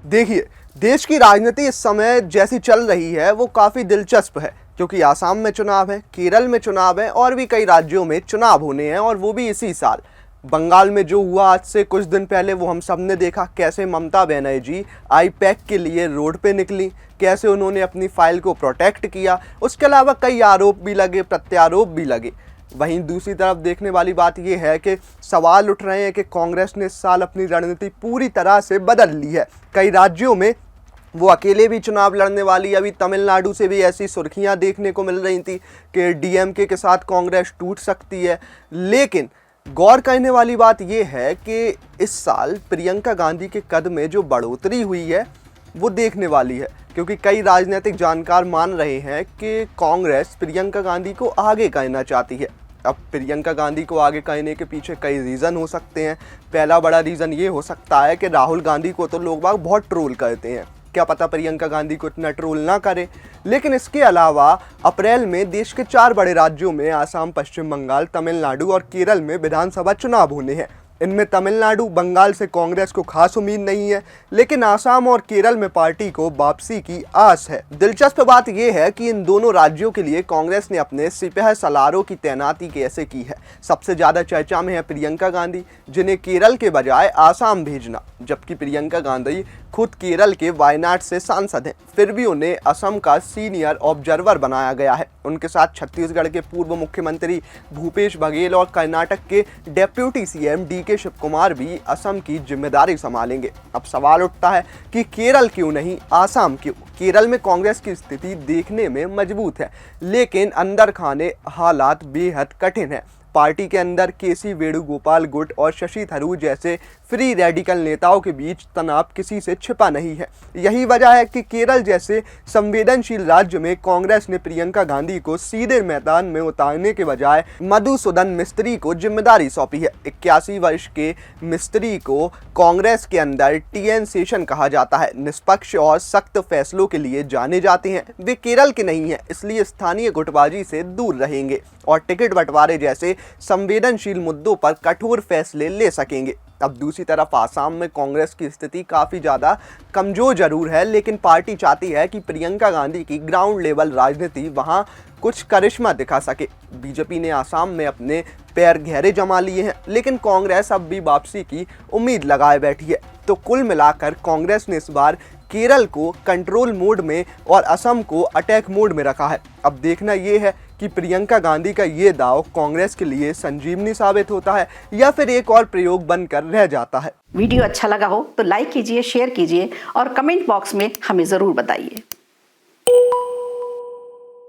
देखिए, देश की राजनीति इस समय जैसी चल रही है वो काफ़ी दिलचस्प है, क्योंकि आसाम में चुनाव है, केरल में चुनाव है और भी कई राज्यों में चुनाव होने हैं और वो भी इसी साल। बंगाल में जो हुआ आज से कुछ दिन पहले वो हम सब ने देखा, कैसे ममता बनर्जी आईपैक के लिए रोड पे निकली, कैसे उन्होंने अपनी फाइल को प्रोटेक्ट किया। उसके अलावा कई आरोप भी लगे, प्रत्यारोप भी लगे। वहीं दूसरी तरफ देखने वाली बात यह है कि सवाल उठ रहे हैं कि कांग्रेस ने इस साल अपनी रणनीति पूरी तरह से बदल ली है। कई राज्यों में वो अकेले भी चुनाव लड़ने वाली, अभी तमिलनाडु से भी ऐसी सुर्खियां देखने को मिल रही थी कि डीएमके के साथ कांग्रेस टूट सकती है। लेकिन गौर करने वाली बात यह है कि इस साल प्रियंका गांधी के कद में जो बढ़ोतरी हुई है वो देखने वाली है, क्योंकि कई राजनीतिक जानकार मान रहे हैं कि कांग्रेस प्रियंका गांधी को आगे कहना चाहती है। अब प्रियंका गांधी को आगे कहने के पीछे कई रीज़न हो सकते हैं। पहला बड़ा रीज़न ये हो सकता है कि राहुल गांधी को तो लोग बाग बहुत ट्रोल करते हैं, क्या पता प्रियंका गांधी को इतना ट्रोल ना करे। लेकिन इसके अलावा अप्रैल में देश के 4 बड़े राज्यों में आसाम, पश्चिम बंगाल, तमिलनाडु और केरल में विधानसभा चुनाव होने हैं। इनमें तमिलनाडु, बंगाल से कांग्रेस को खास उम्मीद नहीं है, लेकिन आसाम और केरल में पार्टी को वापसी की आस है। दिलचस्प बात यह है कि इन दोनों राज्यों के लिए कांग्रेस ने अपने सिपह सलारों की तैनाती कैसे की है। सबसे ज़्यादा चर्चा में है प्रियंका गांधी, जिन्हें केरल के बजाय आसाम भेजना, जबकि प्रियंका गांधी खुद केरल के वायनाड से सांसद हैं, फिर भी उन्हें असम का सीनियर ऑब्जर्वर बनाया गया है। उनके साथ छत्तीसगढ़ के पूर्व मुख्यमंत्री भूपेश बघेल और कर्नाटक के डेप्यूटी सीएम डीके शिवकुमार भी असम की जिम्मेदारी संभालेंगे। अब सवाल उठता है कि केरल क्यों नहीं, आसाम क्यों? केरल में कांग्रेस की स्थिति देखने में मजबूत है, लेकिन अंदर खाने हालात बेहद कठिन है। पार्टी के अंदर केसी वेणुगोपाल गुट और शशि थरूर जैसे फ्री रेडिकल नेताओं के बीच तनाव किसी से छिपा नहीं है। यही वजह है कि केरल जैसे संवेदनशील राज्य में कांग्रेस ने प्रियंका गांधी को सीधे मैदान में उतारने के बजाय मधुसूदन मिस्त्री को जिम्मेदारी सौंपी है। 81 वर्ष के मिस्त्री को कांग्रेस के अंदर टीएन शेषन कहा जाता है। निष्पक्ष और सख्त फैसलों के लिए जाने जाते हैं। वे केरल के नहीं हैं, इसलिए स्थानीय गुटबाजी से दूर रहेंगे और टिकट बंटवारे जैसे संवेदनशील मुद्दों पर कठोर फैसले ले सकेंगे। अब दूसरी तरफ आसाम में कांग्रेस की स्थिति काफ़ी ज़्यादा कमज़ोर जरूर है, लेकिन पार्टी चाहती है कि प्रियंका गांधी की ग्राउंड लेवल राजनीति वहां कुछ करिश्मा दिखा सके। बीजेपी ने आसाम में अपने पैर गहरे जमा लिए हैं, लेकिन कांग्रेस अब भी वापसी की उम्मीद लगाए बैठी है। तो कुल मिलाकर कांग्रेस ने इस बार केरल को कंट्रोल मोड में और असम को अटैक मोड में रखा है। अब देखना यह है कि प्रियंका गांधी का ये दाव कांग्रेस के लिए संजीवनी साबित होता है या फिर एक और प्रयोग बनकर रह जाता है। वीडियो अच्छा लगा हो तो लाइक कीजिए, शेयर कीजिए और कमेंट बॉक्स में हमें ज़रूर बताइए।